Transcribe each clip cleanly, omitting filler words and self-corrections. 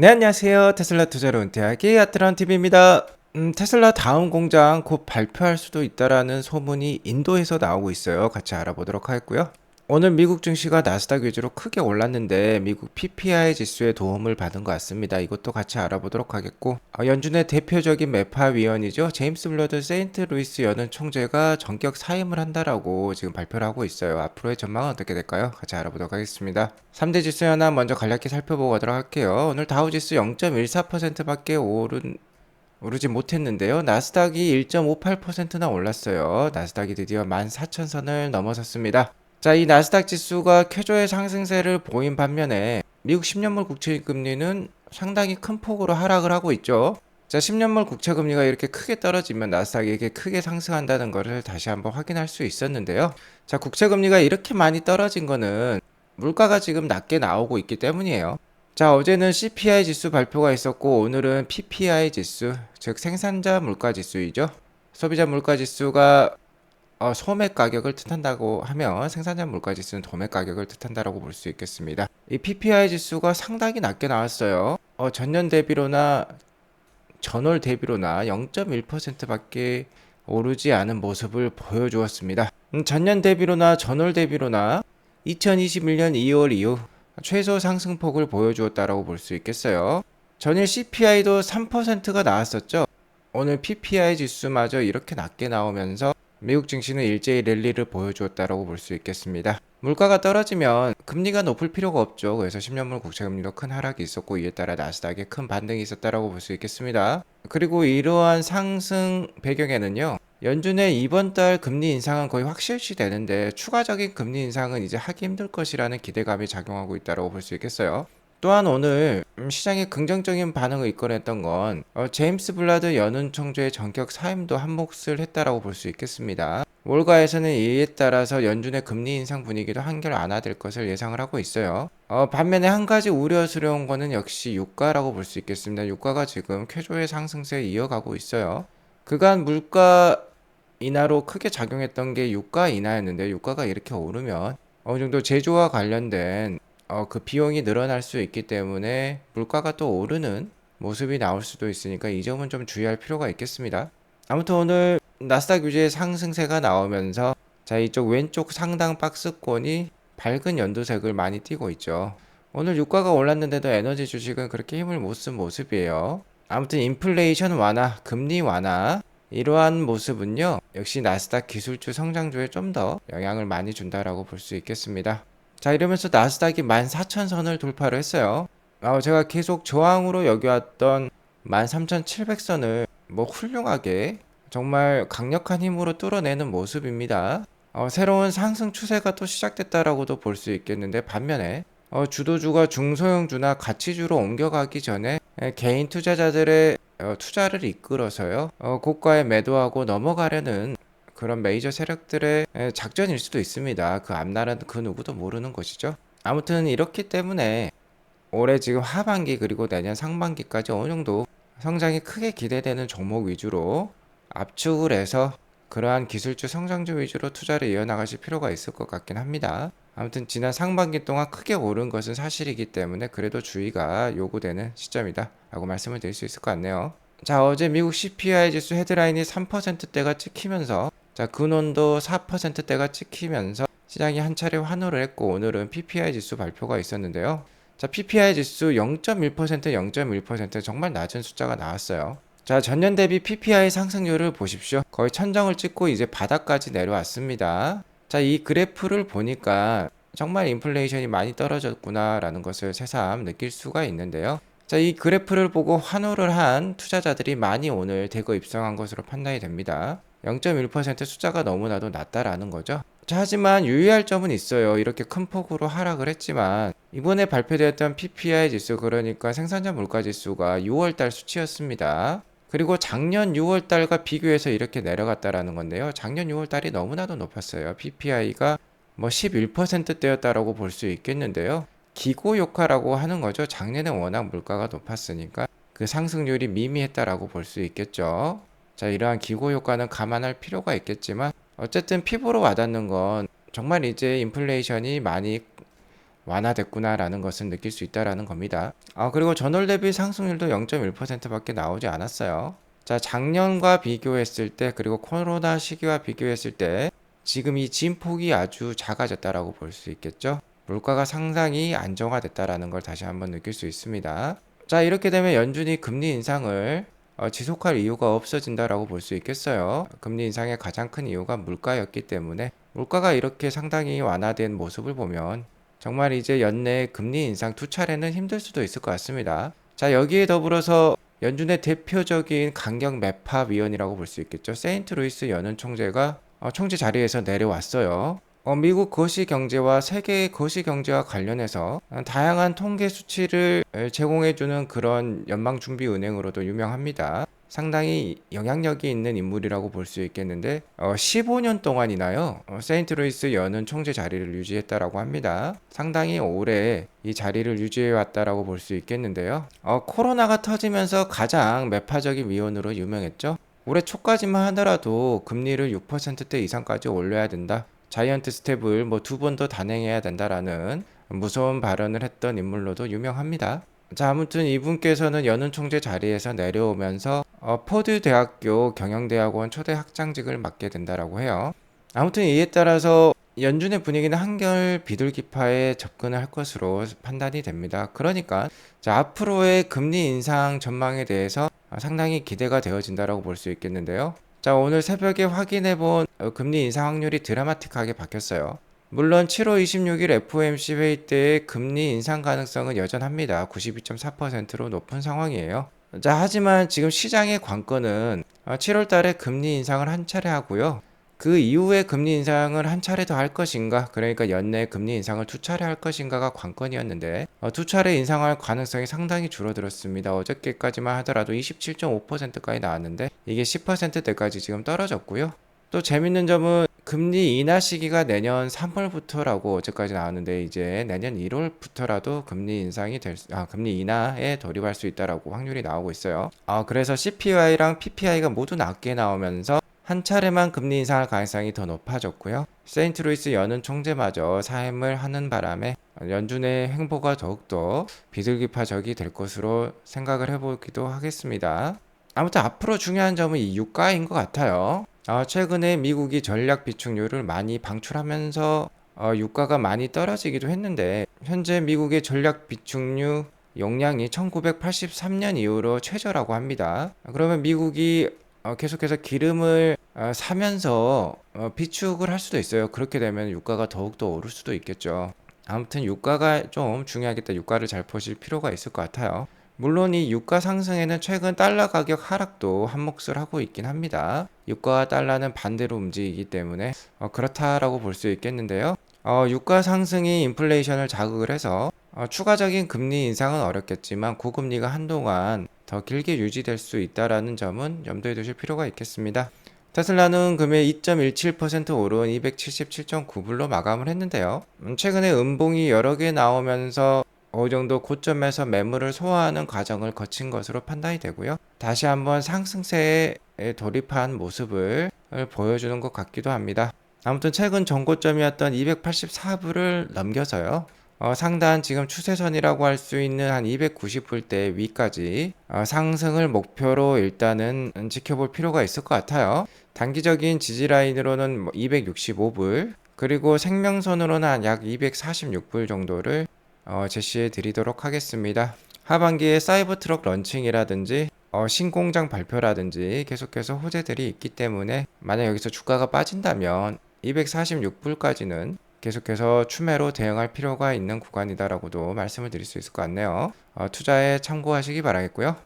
네, 안녕하세요. 테슬라 투자로 은퇴하기 아트란TV입니다. 테슬라 다음 공장 곧 발표할 수도 있다라는 소문이 인도에서 나오고 있어요. 같이 알아보도록 하겠고요. 오늘 미국 증시가 나스닥 위주로 크게 올랐는데 미국 PPI 지수의 도움을 받은 것 같습니다. 이것도 같이 알아보도록 하겠고, 연준의 대표적인 매파 위원이죠. 제임스 블러드 세인트루이스 연은 총재가 전격 사임을 한다라고 지금 발표를 하고 있어요. 앞으로의 전망은 어떻게 될까요? 같이 알아보도록 하겠습니다. 3대 지수 하나 먼저 간략히 살펴보고 가도록 할게요. 오늘 다우지수 0.14%밖에 오르지 못했는데요. 나스닥이 1.58%나 올랐어요. 나스닥이 드디어 14,000선을 넘어섰습니다. 자, 이 나스닥 지수가 쾌조의 상승세를 보인 반면에 미국 10년물 국채 금리는 상당히 큰 폭으로 하락을 하고 있죠. 자, 10년물 국채 금리가 이렇게 크게 떨어지면 나스닥이 이렇게 크게 상승한다는 것을 다시 한번 확인할 수 있었는데요. 자, 국채 금리가 이렇게 많이 떨어진 거는 물가가 지금 낮게 나오고 있기 때문이에요. 자, 어제는 CPI 지수 발표가 있었고 오늘은 PPI 지수, 즉 생산자 물가 지수이죠. 소비자 물가 지수가 소매 가격을 뜻한다고 하면 생산자 물가 지수는 도매 가격을 뜻한다라고 볼 수 있겠습니다. 이 PPI 지수가 상당히 낮게 나왔어요. 전년 대비로나 전월 대비로나 0.1%밖에 오르지 않은 모습을 보여주었습니다. 전년 대비로나 전월 대비로나 2021년 2월 이후 최소 상승폭을 보여주었다라고 볼 수 있겠어요. 전일 CPI도 3%가 나왔었죠. 오늘 PPI 지수마저 이렇게 낮게 나오면서 미국 증시는 일제히 랠리를 보여주었다라고 볼 수 있겠습니다. 물가가 떨어지면 금리가 높을 필요가 없죠. 그래서 10년물 국채 금리도 큰 하락이 있었고 이에 따라 나스닥에 큰 반등이 있었다라고 볼 수 있겠습니다. 그리고 이러한 상승 배경에는요. 연준의 이번 달 금리 인상은 거의 확실시 되는데 추가적인 금리 인상은 이제 하기 힘들 것이라는 기대감이 작용하고 있다고 볼 수 있겠어요. 또한 오늘 시장의 긍정적인 반응을 이끌어냈던 건 제임스 블라드 연은 총재의 전격 사임도 한몫을 했다라고 볼 수 있겠습니다. 월가에서는 이에 따라서 연준의 금리 인상 분위기도 한결 완화될 것을 예상을 하고 있어요. 반면에 한 가지 우려스러운 거는 역시 유가라고 볼 수 있겠습니다. 유가가 지금 쾌조의 상승세에 이어가고 있어요. 그간 물가 인하로 크게 작용했던 게 유가 인하였는데 유가가 이렇게 오르면 어느 정도 제조와 관련된 그 비용이 늘어날 수 있기 때문에 물가가 또 오르는 모습이 나올 수도 있으니까 이 점은 좀 주의할 필요가 있겠습니다. 아무튼 오늘 나스닥 유지의 상승세가 나오면서 자, 이쪽 왼쪽 상단 박스권이 밝은 연두색을 많이 띠고 있죠. 오늘 유가가 올랐는데도 에너지 주식은 그렇게 힘을 못 쓴 모습이에요. 아무튼 인플레이션 완화, 금리 완화 이러한 모습은요 역시 나스닥 기술주 성장주에 좀 더 영향을 많이 준다라고 볼 수 있겠습니다. 자, 이러면서 나스닥이 14,000선을 돌파를 했어요. 제가 계속 저항으로 여겨왔던 13,700선을 뭐 훌륭하게 정말 강력한 힘으로 뚫어내는 모습입니다. 새로운 상승 추세가 또 시작됐다라고도 볼 수 있겠는데 반면에 주도주가 중소형주나 가치주로 옮겨가기 전에 개인 투자자들의 투자를 이끌어서요 고가에 매도하고 넘어가려는 그런 메이저 세력들의 작전일 수도 있습니다. 그 앞날은 그 누구도 모르는 것이죠. 아무튼 이렇기 때문에 올해 지금 하반기 그리고 내년 상반기까지 어느 정도 성장이 크게 기대되는 종목 위주로 압축을 해서 그러한 기술주 성장주 위주로 투자를 이어나가실 필요가 있을 것 같긴 합니다. 아무튼 지난 상반기 동안 크게 오른 것은 사실이기 때문에 그래도 주의가 요구되는 시점이다 라고 말씀을 드릴 수 있을 것 같네요. 자, 어제 미국 CPI 지수 헤드라인이 3%대가 찍히면서 자, 근원도 4%대가 찍히면서 시장이 한 차례 환호를 했고 오늘은 PPI 지수 발표가 있었는데요. 자, PPI 지수 0.1%, 0.1% 정말 낮은 숫자가 나왔어요. 자, 전년 대비 PPI 상승률을 보십시오. 거의 천정을 찍고 이제 바닥까지 내려왔습니다. 자, 이 그래프를 보니까 정말 인플레이션이 많이 떨어졌구나라는 것을 새삼 느낄 수가 있는데요. 자, 이 그래프를 보고 환호를 한 투자자들이 많이 오늘 대거 입성한 것으로 판단이 됩니다. 0.1% 숫자가 너무나도 낮다라는 거죠. 자, 하지만 유의할 점은 있어요. 이렇게 큰 폭으로 하락을 했지만 이번에 발표되었던 PPI 지수 그러니까 생산자 물가 지수가 6월달 수치였습니다. 그리고 작년 6월달과 비교해서 이렇게 내려갔다라는 건데요. 작년 6월달이 너무나도 높았어요. PPI가 뭐 11%대였다라고 볼 수 있겠는데요. 기고 효과라고 하는 거죠. 작년에 워낙 물가가 높았으니까 그 상승률이 미미했다라고 볼 수 있겠죠. 자, 이러한 기고 효과는 감안할 필요가 있겠지만 어쨌든 피부로 와닿는 건 정말 이제 인플레이션이 많이 완화됐구나라는 것을 느낄 수 있다라는 겁니다. 그리고 전월 대비 상승률도 0.1%밖에 나오지 않았어요. 자, 작년과 비교했을 때 그리고 코로나 시기와 비교했을 때 지금 이 진폭이 아주 작아졌다라고 볼 수 있겠죠. 물가가 상당히 안정화됐다라는 걸 다시 한번 느낄 수 있습니다. 자, 이렇게 되면 연준이 금리 인상을 지속할 이유가 없어진다라고 볼 수 있겠어요. 금리 인상의 가장 큰 이유가 물가였기 때문에 물가가 이렇게 상당히 완화된 모습을 보면 정말 이제 연내 금리 인상 두 차례는 힘들 수도 있을 것 같습니다. 자, 여기에 더불어서 연준의 대표적인 강경 매파 위원이라고 볼 수 있겠죠. 세인트 루이스 연은 총재가 총재 자리에서 내려왔어요. 미국 거시 경제와 세계 거시 경제와 관련해서 다양한 통계 수치를 제공해주는 그런 연방준비은행으로도 유명합니다. 상당히 영향력이 있는 인물이라고 볼 수 있겠는데 15년 동안이나요 세인트루이스 연은 총재 자리를 유지했다라고 합니다. 상당히 오래 이 자리를 유지해 왔다라고 볼 수 있겠는데요. 코로나가 터지면서 가장 매파적인 위원으로 유명했죠. 올해 초까지만 하더라도 금리를 6%대 이상까지 올려야 된다. 자이언트 스텝을 뭐 2번 더 단행해야 된다라는 무서운 발언을 했던 인물로도 유명합니다. 자, 아무튼 이분께서는 연은 총재 자리에서 내려오면서 포드 대학교 경영대학원 초대 학장직을 맡게 된다라고 해요. 아무튼 이에 따라서 연준의 분위기는 한결 비둘기파에 접근을 할 것으로 판단이 됩니다. 그러니까 자, 앞으로의 금리 인상 전망에 대해서 상당히 기대가 되어진다라고 볼 수 있겠는데요. 자, 오늘 새벽에 확인해본 금리 인상 확률이 드라마틱하게 바뀌었어요. 물론 7월 26일 FOMC 회의 때의 금리 인상 가능성은 여전합니다. 92.4%로 높은 상황이에요. 자, 하지만 지금 시장의 관건은 7월 달에 금리 인상을 한 차례 하고요. 그 이후에 금리 인상을 한 차례 더 할 것인가, 그러니까 연내 금리 인상을 두 차례 할 것인가가 관건이었는데 두 차례 인상할 가능성이 상당히 줄어들었습니다. 어저께까지만 하더라도 27.5%까지 나왔는데 이게 10%대까지 지금 떨어졌고요. 또 재밌는 점은 금리 인하 시기가 내년 3월부터라고 어제까지 나왔는데 이제 내년 1월부터라도 금리 인하에 돌입할 수 있다라고 확률이 나오고 있어요. 그래서 CPI랑 PPI가 모두 낮게 나오면서 한 차례만 금리 인상할 가능성이 더 높아졌고요. 세인트루이스 연은 총재마저 사임을 하는 바람에 연준의 행보가 더욱더 비둘기파적이 될 것으로 생각을 해보기도 하겠습니다. 아무튼 앞으로 중요한 점은 이 유가인 것 같아요. 최근에 미국이 전략 비축률을 많이 방출하면서 유가가 많이 떨어지기도 했는데 현재 미국의 전략 비축률 용량이 1983년 이후로 최저라고 합니다. 그러면 미국이 계속해서 기름을 사면서 비축을 할 수도 있어요. 그렇게 되면 유가가 더욱더 오를 수도 있겠죠. 아무튼 유가가 좀 중요하겠다. 유가를 잘 보실 필요가 있을 것 같아요. 물론 이 유가 상승에는 최근 달러 가격 하락도 한몫을 하고 있긴 합니다. 유가와 달러는 반대로 움직이기 때문에 그렇다라고 볼 수 있겠는데요. 유가 상승이 인플레이션을 자극을 해서 추가적인 금리 인상은 어렵겠지만 고금리가 한동안 더 길게 유지될 수 있다라는 점은 염두에 두실 필요가 있겠습니다. 테슬라는 금일 2.17% 오른 277.9불로 마감을 했는데요. 최근에 음봉이 여러 개 나오면서 어느 정도 고점에서 매물을 소화하는 과정을 거친 것으로 판단이 되고요. 다시 한번 상승세에 돌입한 모습을 보여주는 것 같기도 합니다. 아무튼 최근 전고점이었던 284불을 넘겨서요. 상단 지금 추세선이라고 할 수 있는 한 290불대 위까지 상승을 목표로 일단은 지켜볼 필요가 있을 것 같아요. 단기적인 지지라인으로는 265불 그리고 생명선으로는 한 약 246불 정도를 제시해 드리도록 하겠습니다. 하반기에 사이버트럭 런칭이라든지 신공장 발표라든지 계속해서 호재들이 있기 때문에 만약 여기서 주가가 빠진다면 246불까지는 계속해서 추매로 대응할 필요가 있는 구간이다라고도 말씀을 드릴 수 있을 것 같네요. 투자에 참고하시기 바라겠고요.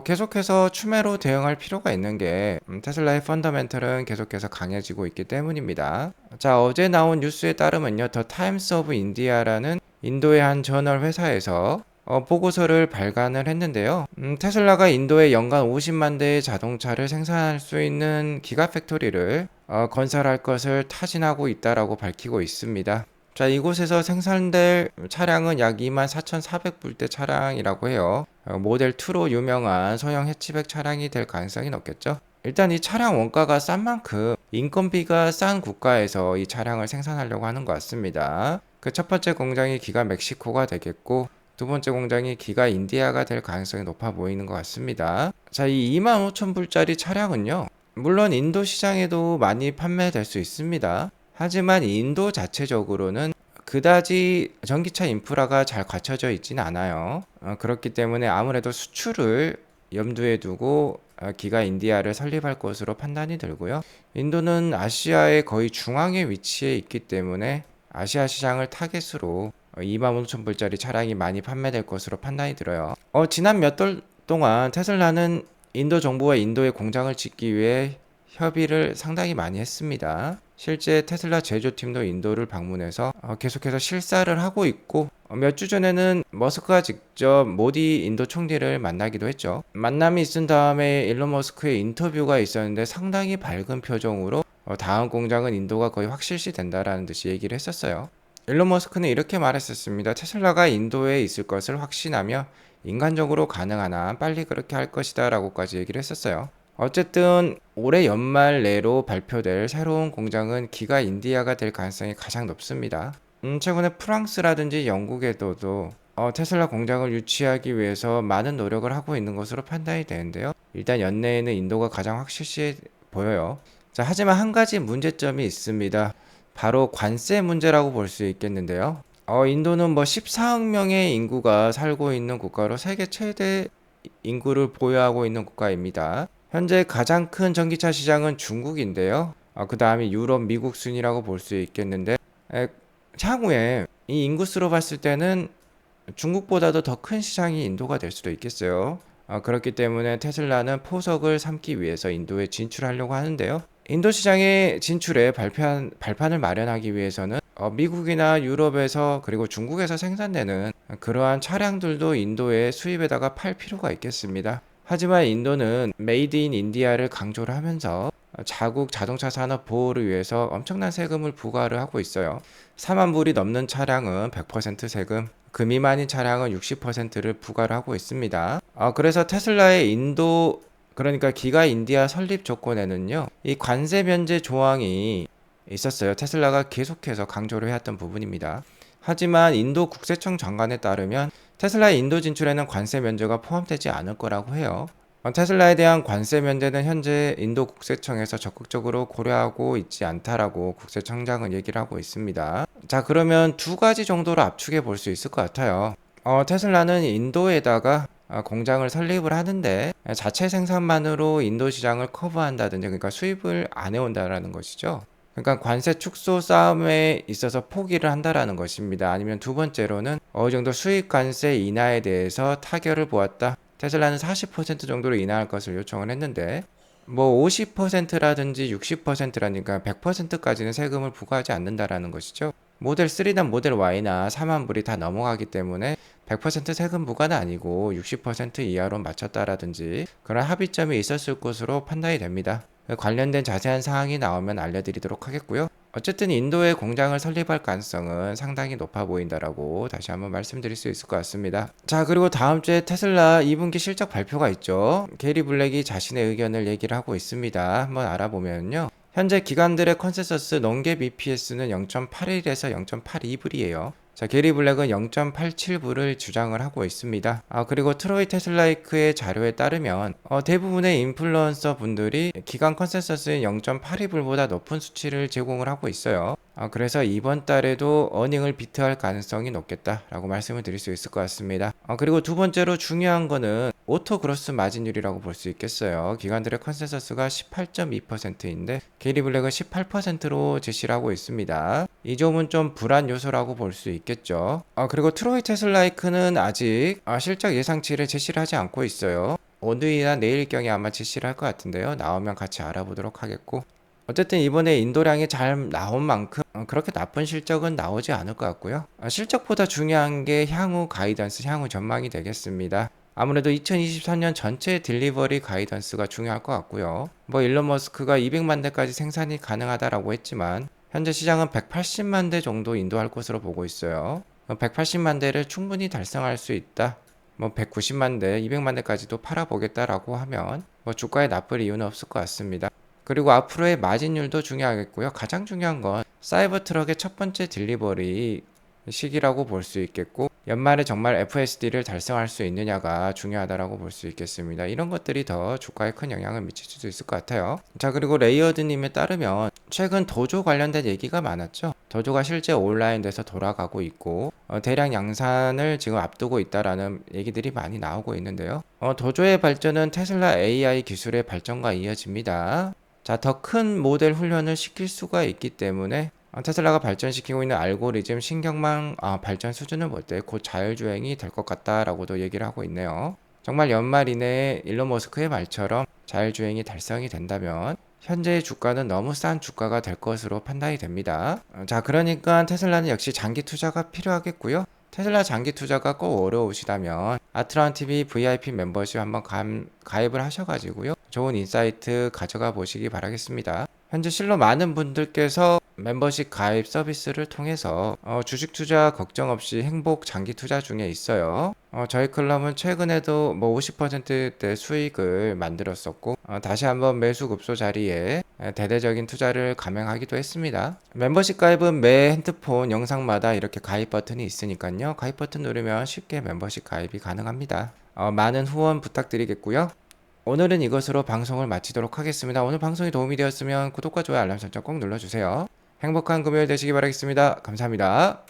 계속해서 추매로 대응할 필요가 있는 게 테슬라의 펀더멘털은 계속해서 강해지고 있기 때문입니다. 자, 어제 나온 뉴스에 따르면요. 더 타임스 오브 인디아라는 인도의 한 저널 회사에서 보고서를 발간을 했는데요. 테슬라가 인도에 연간 50만 대의 자동차를 생산할 수 있는 기가팩토리를 건설할 것을 타진하고 있다라고 밝히고 있습니다. 자, 이곳에서 생산될 차량은 약 24,400불대 차량이라고 해요. 모델 2로 유명한 소형 해치백 차량이 될 가능성이 높겠죠. 일단 이 차량 원가가 싼 만큼 인건비가 싼 국가에서 이 차량을 생산하려고 하는 것 같습니다. 그 첫 번째 공장이 기가 멕시코가 되겠고 두 번째 공장이 기가 인디아가 될 가능성이 높아 보이는 것 같습니다. 자, 이 25,000불짜리 차량은요, 물론 인도 시장에도 많이 판매될 수 있습니다. 하지만 인도 자체적으로는 그다지 전기차 인프라가 잘 갖춰져 있진 않아요. 그렇기 때문에 아무래도 수출을 염두에 두고 기가 인디아를 설립할 것으로 판단이 들고요. 인도는 아시아의 거의 중앙에 위치해 있기 때문에 아시아 시장을 타겟으로 25,000불짜리 차량이 많이 판매될 것으로 판단이 들어요. 지난 몇 달 동안 테슬라는 인도 정부와 인도에 공장을 짓기 위해 협의를 상당히 많이 했습니다. 실제 테슬라 제조팀도 인도를 방문해서 계속해서 실사를 하고 있고, 몇 주 전에는 머스크가 직접 모디 인도 총리를 만나기도 했죠. 만남이 있은 다음에 일론 머스크의 인터뷰가 있었는데 상당히 밝은 표정으로 다음 공장은 인도가 거의 확실시 된다라는 듯이 얘기를 했었어요. 일론 머스크는 이렇게 말했었습니다. 테슬라가 인도에 있을 것을 확신하며 인간적으로 가능한 한 빨리 그렇게 할 것이다 라고까지 얘기를 했었어요. 어쨌든 올해 연말 내로 발표될 새로운 공장은 기가 인디아가 될 가능성이 가장 높습니다. 최근에 프랑스라든지 영국에도 테슬라 공장을 유치하기 위해서 많은 노력을 하고 있는 것으로 판단이 되는데요. 일단 연내에는 인도가 가장 확실시 보여요. 자, 하지만 한 가지 문제점이 있습니다. 바로 관세 문제라고 볼 수 있겠는데요. 인도는 14억 명의 인구가 살고 있는 국가로 세계 최대 인구를 보유하고 있는 국가입니다. 현재 가장 큰 전기차 시장은 중국인데요. 그 다음에 유럽, 미국 순이라고 볼 수 있겠는데, 향후에 이 인구수로 봤을 때는 중국보다도 더 큰 시장이 인도가 될 수도 있겠어요. 그렇기 때문에 테슬라는 포석을 삼기 위해서 인도에 진출하려고 하는데요. 인도 시장에 진출해 발판을 마련하기 위해서는 미국이나 유럽에서 그리고 중국에서 생산되는 그러한 차량들도 인도에 수입에다가 팔 필요가 있겠습니다. 하지만 인도는 메이드 인 인디아를 강조를 하면서 자국 자동차 산업 보호를 위해서 엄청난 세금을 부과를 하고 있어요. 4만 불이 넘는 차량은 100% 세금, 그 미만인 차량은 60%를 부과를 하고 있습니다. 그래서 테슬라의 인도, 그러니까 기가 인디아 설립 조건에는요, 이 관세 면제 조항이 있었어요. 테슬라가 계속해서 강조를 해왔던 부분입니다. 하지만 인도 국세청 장관에 따르면 테슬라의 인도 진출에는 관세 면제가 포함되지 않을 거라고 해요. 테슬라에 대한 관세 면제는 현재 인도 국세청에서 적극적으로 고려하고 있지 않다라고 국세청장은 얘기를 하고 있습니다. 자, 그러면 두 가지 정도로 압축해 볼 수 있을 것 같아요. 테슬라는 인도에다가 공장을 설립을 하는데 자체 생산만으로 인도 시장을 커버한다든지, 그러니까 수입을 안 해온다라는 것이죠. 그러니까 관세 축소 싸움에 있어서 포기를 한다라는 것입니다. 아니면 두 번째로는 어느 정도 수입 관세 인하에 대해서 타결을 보았다. 테슬라는 40% 정도로 인하할 것을 요청을 했는데 50%라든지 60%라니까 100%까지는 세금을 부과하지 않는다라는 것이죠. 모델 3나 모델 Y나 4만 불이 다 넘어가기 때문에 100% 세금 부과는 아니고 60% 이하로 맞췄다라든지 그런 합의점이 있었을 것으로 판단이 됩니다. 관련된 자세한 사항이 나오면 알려드리도록 하겠고요. 어쨌든 인도에 공장을 설립할 가능성은 상당히 높아 보인다라고 다시 한번 말씀드릴 수 있을 것 같습니다. 자, 그리고 다음 주에 테슬라 2분기 실적 발표가 있죠. 게리 블랙이 자신의 의견을 얘기를 하고 있습니다. 한번 알아보면요. 현재 기관들의 컨센서스 non-GAAP EPS는 0.81에서 0.82불이에요. 자, 게리 블랙은 0.87불을 주장을 하고 있습니다. 그리고 트로이 테슬라이크의 자료에 따르면 대부분의 인플루언서 분들이 기관 컨센서스인 0.82불보다 높은 수치를 제공을 하고 있어요. 그래서 이번 달에도 어닝을 비트할 가능성이 높겠다라고 말씀을 드릴 수 있을 것 같습니다. 그리고 두 번째로 중요한 거는 오토 그로스 마진율이라고 볼 수 있겠어요. 기관들의 컨센서스가 18.2%인데 게리 블랙은 18%로 제시를 하고 있습니다. 이 점은 좀 불안 요소라고 볼 수 있겠죠. 그리고 트로이 테슬라이크는 아직 실적 예상치를 제시를 하지 않고 있어요. 오늘이나 내일경에 아마 제시를 할 것 같은데요. 나오면 같이 알아보도록 하겠고, 어쨌든 이번에 인도량이 잘 나온 만큼 그렇게 나쁜 실적은 나오지 않을 것 같고요. 실적보다 중요한 게 향후 가이던스, 향후 전망이 되겠습니다. 아무래도 2023년 전체 딜리버리 가이던스가 중요할 것 같고요. 일론 머스크가 200만 대까지 생산이 가능하다라고 했지만 현재 시장은 180만 대 정도 인도할 것으로 보고 있어요. 180만 대를 충분히 달성할 수 있다. 뭐 190만 대, 200만 대까지도 팔아보겠다라고 하면 뭐 주가에 나쁠 이유는 없을 것 같습니다. 그리고 앞으로의 마진율도 중요하겠고요. 가장 중요한 건 사이버 트럭의 첫 번째 딜리버리 시기라고 볼 수 있겠고, 연말에 정말 FSD를 달성할 수 있느냐가 중요하다라고 볼 수 있겠습니다. 이런 것들이 더 주가에 큰 영향을 미칠 수도 있을 것 같아요. 자, 그리고 레이어드님에 따르면 최근 도조 관련된 얘기가 많았죠. 도조가 실제 온라인돼서 돌아가고 있고 대량 양산을 지금 앞두고 있다라는 얘기들이 많이 나오고 있는데요. 도조의 발전은 테슬라 AI 기술의 발전과 이어집니다. 자, 더 큰 모델 훈련을 시킬 수가 있기 때문에 테슬라가 발전시키고 있는 알고리즘 신경망 발전 수준을 볼 때 곧 자율주행이 될 것 같다라고도 얘기를 하고 있네요. 정말 연말 이내에 일론 머스크의 말처럼 자율주행이 달성이 된다면 현재의 주가는 너무 싼 주가가 될 것으로 판단이 됩니다. 자, 그러니까 테슬라는 역시 장기 투자가 필요하겠고요. 테슬라 장기 투자가 꼭 어려우시다면 아트론TV VIP 멤버십 한번 가입을 하셔가지고요. 좋은 인사이트 가져가 보시기 바라겠습니다. 현재 실로 많은 분들께서 멤버십 가입 서비스를 통해서 주식 투자 걱정 없이 행복 장기 투자 중에 있어요. 저희 클럽은 최근에도 뭐 50%대 수익을 만들었었고 다시 한번 매수 급소 자리에 대대적인 투자를 감행하기도 했습니다. 멤버십 가입은 매 핸드폰 영상마다 이렇게 가입 버튼이 있으니까요. 가입 버튼 누르면 쉽게 멤버십 가입이 가능합니다. 많은 후원 부탁드리겠고요. 오늘은 이것으로 방송을 마치도록 하겠습니다. 오늘 방송이 도움이 되었으면 구독과 좋아요 알람 설정 꼭 눌러주세요. 행복한 금요일 되시기 바라겠습니다. 감사합니다.